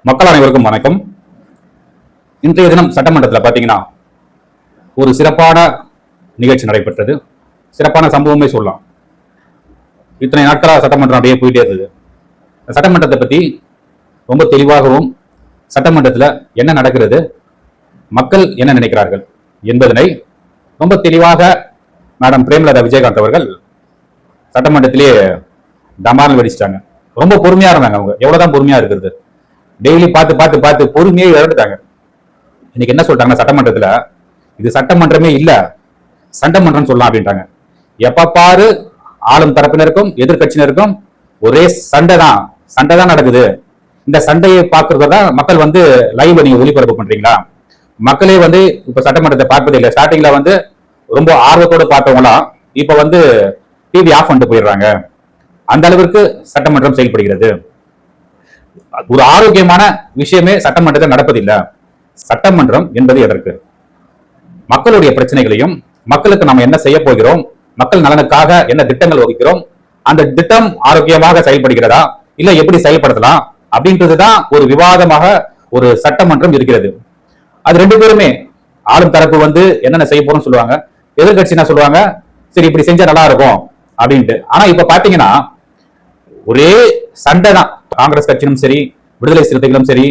மக்கள் அனைவருக்கும் வணக்கம். இன்றைய தினம் சட்டமன்றத்தில் பார்த்தீங்கன்னா ஒரு சிறப்பான நிகழ்ச்சி நடைபெற்றது. சிறப்பான சம்பவமே சொல்லலாம். இத்தனை நாட்களாக சட்டமன்றம் அப்படியே போயிட்டே இருந்தது. சட்டமன்றத்தை பற்றி ரொம்ப தெளிவாகவும் சட்டமன்றத்தில் என்ன நடக்கிறது, மக்கள் என்ன நினைக்கிறார்கள் என்பதனை ரொம்ப தெளிவாக மேடம் பிரேமலதா விஜயகாந்த் அவர்கள் சட்டமன்றத்திலேயே டமார்னு வெடிச்சிட்டாங்க. ரொம்ப பொறுமையா இருந்தாங்க. அவங்க எவ்வளவுதான் பொறுமையா இருக்கிறது, டெய்லி பார்த்து பார்த்து பார்த்து பொறுமையே இழந்துட்டாங்க. இன்னைக்கு என்ன சொல்றாங்க சட்டமன்றத்துல, இது சட்டமன்றமே இல்ல சட்டமன்றம் சொல்லலாம் அப்படின்ட்டாங்க. எப்ப பாரு ஆளும் தரப்பினருக்கும் எதிர்கட்சியினருக்கும் ஒரே சண்டை தான் நடக்குது. இந்த சண்டையை பார்க்கறதான் மக்கள் லைவ்ல நீங்க ஒளிபரப்பு பண்றீங்களா? மக்களே இப்ப சட்டமன்றத்தை பார்ப்பதே இல்லை. ஸ்டார்டிங்ல ரொம்ப ஆர்வத்தோடு பார்த்தவங்களாம் இப்ப டிவி ஆஃப் பண்ணிட்டு போயிடுறாங்க. அந்த அளவிற்கு சட்டமன்றம் செயல்படுகிறது. ஒரு ஆரோக்கியமான விஷயமே சட்டமன்றத்தில் நடப்பதில்லை. சட்டமன்றம் என்பது எதற்கு? மக்களுடைய பிரச்சனைகளையும் மக்களுக்கு நாம் என்ன செய்ய போகிறோம், மக்கள் நலனுக்காக என்ன திட்டங்கள் வகிக்கிறோம், அந்த திட்டம் ஆரோக்கியமாக செயல்படுகிறதா இல்ல எப்படி செயல்படுத்தலாம் அப்படின்றதுதான் ஒரு விவாதமாக ஒரு சட்டமன்றம் இருக்கிறது. அது ரெண்டு பேருமே ஆளும் தரப்பு என்னென்ன செய்ய போறோம்னு சொல்லுவாங்க, எதிர்கட்சி என்ன சொல்லுவாங்க, சரி இப்படி செஞ்சா நல்லா இருக்கும் அப்படின்ட்டு. ஆனா இப்ப பாத்தீங்கன்னா ஒரே சண்டை தான். காங்கிரஸ் கட்சியும் சரி, விடுதலை சிறுத்தைகளும் சரி,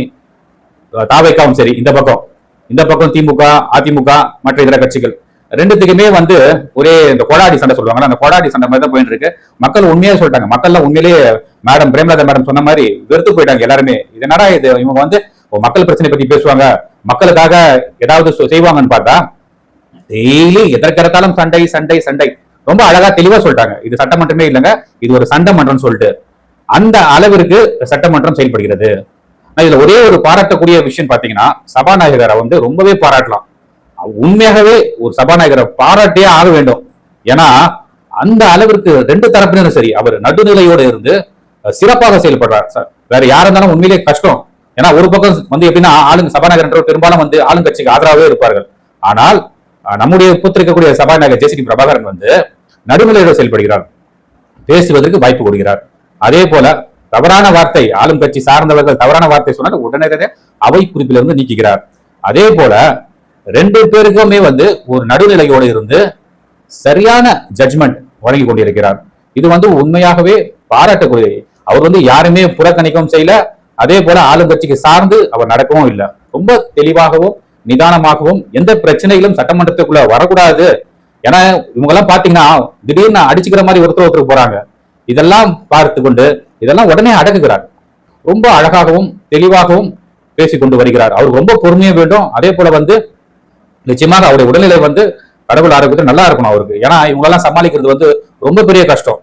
தாவேக்காவும் சரி, இந்த பக்கம் திமுக, அதிமுக, மற்ற இதர கட்சிகள் ரெண்டுத்துக்குமே ஒரே இந்த கொடாடி சண்டை சொல்லுவாங்க. அந்த கொடாடி சண்டை மாதிரி தான் போயிட்டு இருக்கு. மக்கள் உண்மையா சொல்லிட்டாங்க. மக்கள் உண்மையிலேயே மேடம் பிரேமலதா மேடம் சொன்ன மாதிரி வெறுத்து போயிட்டாங்க எல்லாருமே. இதனால இது இவங்க மக்கள் பிரச்சனை பத்தி பேசுவாங்க, மக்களுக்காக ஏதாவது செய்வாங்கன்னு பார்த்தா டெய்லி எதற்கெடுத்தாலும் சண்டை சண்டை சண்டை. ரொம்ப அழகா தெளிவா சொல்லிட்டாங்க, இது சட்டமன்றமே இல்லைங்க, இது ஒரு சண்டை மன்றம் சொல்லிட்டு. அந்த அளவிற்கு சட்டமன்றம் செயல்படுகிறது. இதுல ஒரே ஒரு பாராட்டக்கூடிய விஷயம் பாத்தீங்கன்னா, சபாநாயகரை ரொம்பவே பாராட்டலாம். உண்மையாகவே ஒரு சபாநாயகரை பாராட்டியே ஆக வேண்டும். ஏன்னா அந்த அளவிற்கு ரெண்டு தரப்பினரும் சரி, அவர் நடுநிலையோடு இருந்து சிறப்பாக செயல்படுறார். வேற யாரா இருந்தாலும் உண்மையிலே கஷ்டம். ஏன்னா ஒரு பக்கம் எப்படின்னா ஆளுங்க சபாநாயகர் பெரும்பாலும் ஆளுங்கட்சிக்கு ஆதரவாகவே இருப்பார்கள். ஆனால் நம்முடைய புத்திரிக்கக்கூடிய சபாநாயகர் ஜே.சி.டி. பிரபாகரன் நடுநிலையோடு செயல்படுகிறார், பேசுவதற்கு வாய்ப்பு கொடுக்கிறார். அதே போல தவறான வார்த்தை, ஆளும் கட்சி சார்ந்தவர்கள் தவறான வார்த்தை சொன்னால் உடனே அவை குறிப்பிலிருந்து நீக்குகிறார். அதே போல ரெண்டு பேருக்குமே ஒரு நடுநிலையோடு இருந்து சரியான ஜட்ஜ்மெண்ட் வழங்கி கொண்டிருக்கிறார். இது உண்மையாகவே பாராட்டக்கூடிய. அவர் யாருமே புறக்கணிக்கவும் செய்யல, அதே போல ஆளும் கட்சிக்கு சார்ந்து அவர் நடக்கவும் இல்லை. ரொம்ப தெளிவாகவும் நிதானமாகவும் எந்த பிரச்சனைகளும் சட்டமன்றத்துக்குள்ள வரக்கூடாது. ஏன்னா இவங்க எல்லாம் பாத்தீங்கன்னா திடீர்னு அடிச்சுக்கிற மாதிரி ஒருத்தருக்கு போறாங்க. இதெல்லாம் பார்த்து கொண்டு இதெல்லாம் உடனே அடக்குகிறார். ரொம்ப அழகாகவும் தெளிவாகவும் பேசிக்கொண்டு வருகிறார். அவருக்கு ரொம்ப பொறுமையா வேண்டும். அதே போல நிச்சயமாக அவருடைய உடல்நிலை கடவுள் ஆரோக்கியத்தை நல்லா இருக்கணும் அவருக்கு. ஏன்னா இவங்க எல்லாம் சமாளிக்கிறது ரொம்ப பெரிய கஷ்டம்.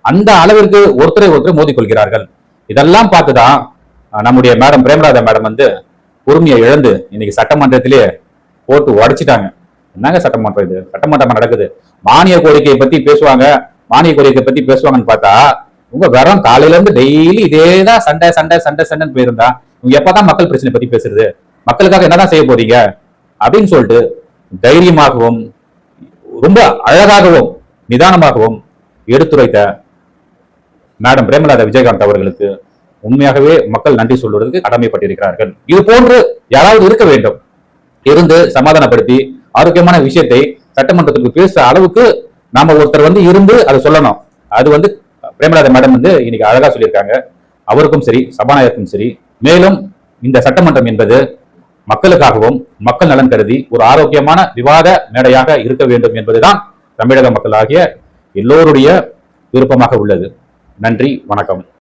அந்த அளவிற்கு ஒருத்தரை மோதிக்கொள்கிறார்கள். இதெல்லாம் பார்த்துதான் நம்முடைய மேடம் பிரேமலதா மேடம் பொறுமையை இழந்து இன்னைக்கு சட்டமன்றத்திலே போட்டு உடைச்சிட்டாங்க. என்னங்க சட்டமன்றம் இது? சட்டமன்றம் நடக்குது. மானிய கோரிக்கையை பத்தி பேசுவாங்க, மானிய கோரிக்கை பத்தி பேசுவாங்கன்னு பார்த்தா உங்க வெறும் காலையில இருந்து டெய்லி இதேதான் சண்டை சண்டை சண்டை சண்டைன்னு போயிருந்தா இவங்க எப்பதான் மக்கள் பிரச்சனை பத்தி பேசுறது, மக்களுக்காக என்னதான் செய்ய போறீங்க அப்படின்னு சொல்லிட்டு தைரியமாகவும் ரொம்ப அழகாகவும் நிதானமாகவும் எடுத்துரைத்த மேடம் பிரேமலதா விஜயகாந்த் அவர்களுக்கு உண்மையாகவே மக்கள் நன்றி சொல்வதற்கு கடமைப்பட்டிருக்கிறார்கள். இது போன்று யாராவது இருக்க வேண்டும், இருந்து சமாதானப்படுத்தி ஆரோக்கியமான விஷயத்தை சட்டமன்றத்துக்கு பேசுற அளவுக்கு நாம ஒருத்தர் இருந்து அதை சொல்லணும். அது பிரேமலதா மேடம் இன்னைக்கு அழகா சொல்லியிருக்காங்க. அவருக்கும் சரி, சபாநாயகருக்கும் சரி. மேலும் இந்த சட்டமன்றம் என்பது மக்களுக்காகவும் மக்கள் நலன் கருதி ஒரு ஆரோக்கியமான விவாத மேடையாக இருக்க வேண்டும் என்பதுதான் தமிழக மக்கள் ஆகிய எல்லோருடைய விருப்பமாக உள்ளது. நன்றி, வணக்கம்.